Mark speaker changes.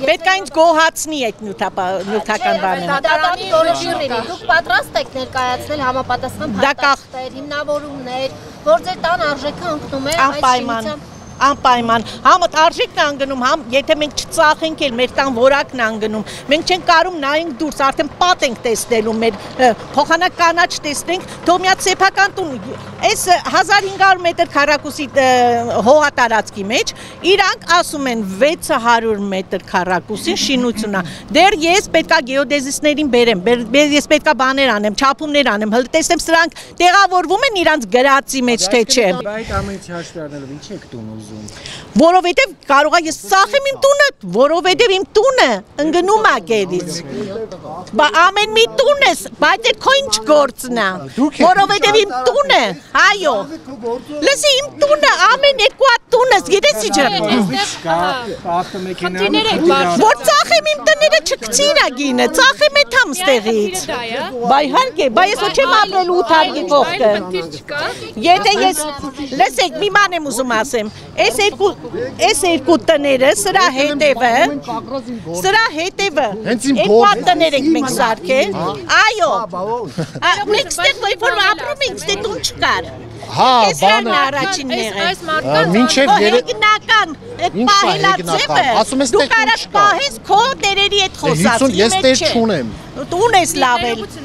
Speaker 1: Պետք է ինձ գոհացնի այդ նյութական բանը։
Speaker 2: Դատարանի որոշում լինի։ Դուք պատրաստ եք ներկայացնել համապատասխան փաստաթղթեր, հիմնավորումներ, որ ձեր տան արժեքը ընկնում է այս շինության։
Speaker 1: Անպայման, համդ արժեքն է անգնում, եթե մենք չծախենք էլ մեր տան որակն է անգնում, մենք չենք կարում նայենք դուրս, արդեն պատ ենք տեսնելու մեր փոխանակ կանաչ տեսնենք, թող միած սեփական տուն, այս 1500 մետր քառակուսի հողատարածքի մեջ, իրանք ասում են 600 մետր քառակուսի շինությունն է, դեռ ես պետքա գեոդեզիստներին բերեմ, ես պետքա բաներ անեմ, չափումներ անեմ, տեսնեմ սրանք տեղավորվում են իրանց գրածի մեջ, թե չէ։
Speaker 3: Այդ ամենի հաշվի առնելով ինչ եք տուն ուզում։
Speaker 1: Որովհետև կարող է ես ծախեմ իմ տունը, որովհետև իմ տունը ընկնում է գերից։ Ամեն մի տուն ես, բայց այդ քո ինչ գործն է, որովհետև իմ տունը, այո, լսի իմ տունը, ամեն երկու հատ տուն ես, գիտես որ ծախեմ իմ տները չկցի իրա գինը, ծախեմ էդ համ ստեղից։ Բայ հարկե, բայ ես ոչ եմ ապրել 8 հարկի կողքը։ Եթե ես, լսեք, մի ման եմ ուզում ասեմ, այս երկու տները, սրա հետևը, երկու հատ տներ ենք մենք սարքել, այո, մենք ստեղ որ ապրում ենք, ստեղ տուն չկար։ Ես հան առաջինները, հեգնական, այդ պահելացևը, դու կարաս պահես քո տերերի հետ խոսած,
Speaker 4: ես տեր չունեմ,
Speaker 1: տուն ես լավել։